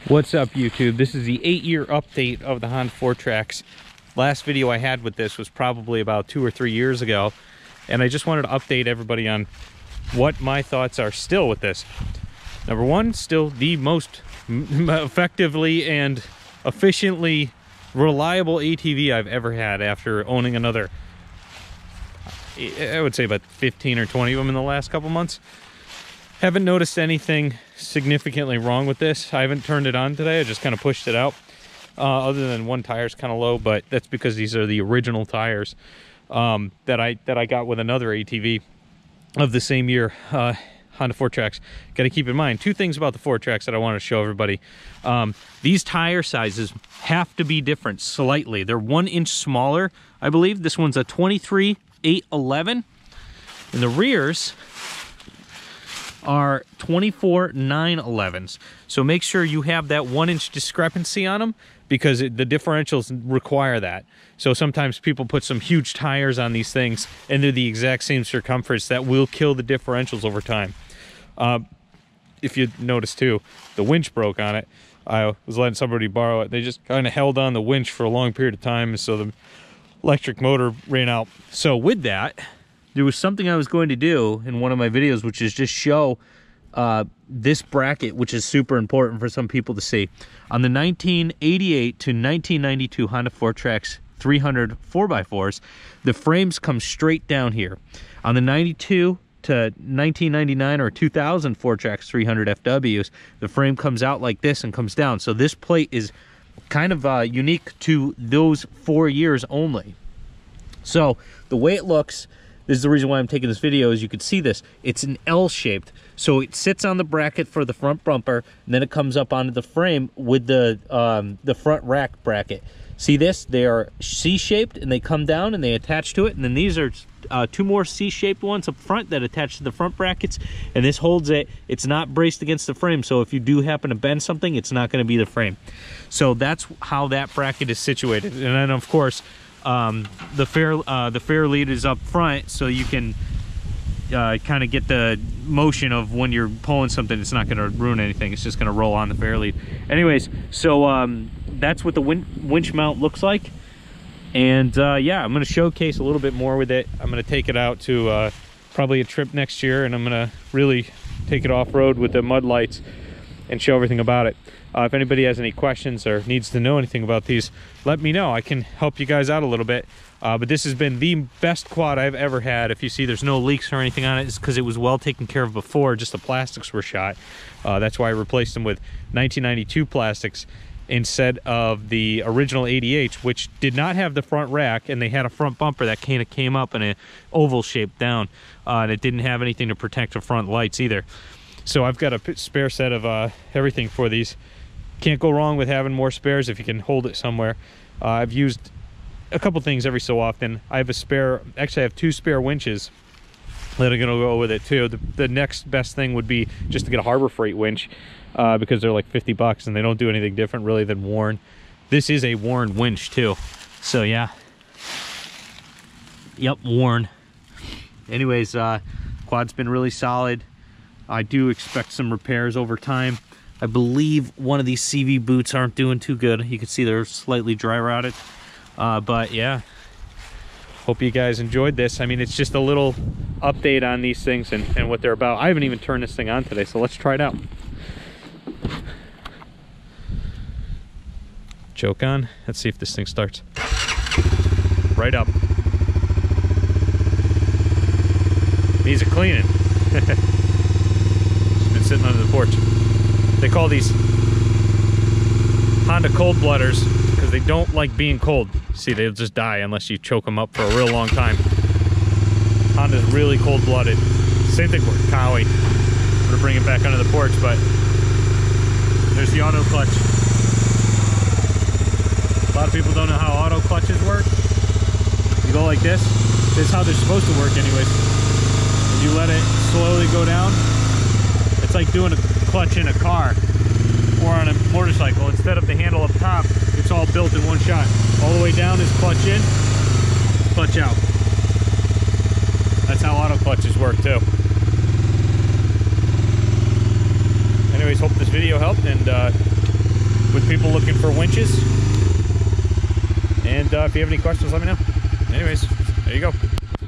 What's up, YouTube? This is the 8-year update of the Honda Fourtrax. Last video I had with this was probably about 2 or 3 years ago, and I just wanted to update everybody on what my thoughts are still with this. Number one, still the most effectively and efficiently reliable ATV I've ever had after owning another, I would say about 15 or 20 of them in the last couple months. Haven't noticed anything significantly wrong with this. I haven't turned it on today. I just kind of pushed it out. Other than one tire's kind of low, but that's because these are the original tires that I got with another ATV of the same year, Honda Fourtrax. Got to keep in mind two things about the Fourtrax that I want to show everybody. These tire sizes have to be different slightly. They're 1 inch smaller, I believe. This one's a 23/811, and the rears are 24/911s. So make sure you have that 1 inch discrepancy on them, because the differentials require that. So sometimes people put some huge tires on these things and they're the exact same circumference. That will kill the differentials over time. If you notice too, the winch broke on it. I was letting somebody borrow it. They just kind of held on the winch for a long period of time, so the electric motor ran out. So with that, there was something I was going to do in one of my videos, which is just show this bracket, which is super important for some people to see. On the 1988 to 1992 Honda Fourtrax 300 4x4s, the frames come straight down here. On the 92 to 1999 or 2000 Fourtrax 300 FWs, the frame comes out like this and comes down. So this plate is kind of unique to those 4 years only. So the way it looks, this is the reason why I'm taking this video, is you can see this. It's an L-shaped. So it sits on the bracket for the front bumper, and then it comes up onto the frame with the front rack bracket. See this? They are C-shaped, and they come down and they attach to it. And then these are two more C-shaped ones up front that attach to the front brackets. And this holds it. It's not braced against the frame, so if you do happen to bend something, it's not going to be the frame. So that's how that bracket is situated. And then, of course, the fair lead is up front, so you can kind of get the motion of when you're pulling something. It's not going to ruin anything. It's just going to roll on the fair lead. Anyways, so that's what the winch mount looks like. And yeah, I'm going to showcase a little bit more with it. I'm going to take it out to probably a trip next year, and I'm going to really take it off-road with the mud lights and show everything about it. If anybody has any questions or needs to know anything about these, let me know. I can help you guys out a little bit. But this has been the best quad I've ever had. If you see there's no leaks or anything on it, it's because it was well taken care of before. Just the plastics were shot. That's why I replaced them with 1992 plastics instead of the original 80H, which did not have the front rack, and they had a front bumper that kind of came up in an oval shape down. And it didn't have anything to protect the front lights either. So I've got a spare set of everything for these. Can't go wrong with having more spares if you can hold it somewhere. I've used a couple things every so often. I have a spare, actually I have 2 spare winches that are gonna go with it too. The next best thing would be just to get a Harbor Freight winch, because they're like 50 bucks and they don't do anything different really than Warn. This is a Warn winch too. So yeah. Yep, Warn. Anyways, quad's been really solid. I do expect some repairs over time. I believe one of these CV boots aren't doing too good. You can see they're slightly dry rotted. But yeah, hope you guys enjoyed this. I mean, it's just a little update on these things and what they're about. I haven't even turned this thing on today, so let's try it out. Choke on. Let's see if this thing starts. Right up. Needs a cleaning. It's been sitting under the porch. They call these Honda cold blooders because they don't like being cold. See, they'll just die unless you choke them up for a real long time. Honda's really cold-blooded. Same thing with Cowie. I'm gonna bring it back under the porch, but there's the auto clutch. A lot of people don't know how auto clutches work. You go like this. This is how they're supposed to work anyways. And you let it slowly go down. It's like doing a clutch in a car or on a motorcycle. Instead of the handle up top, it's all built in one shot. All the way down is clutch in, clutch out. That's how auto clutches work too. Anyways, hope this video helped, and people looking for winches. And if you have any questions, let me know. Anyways, there you go.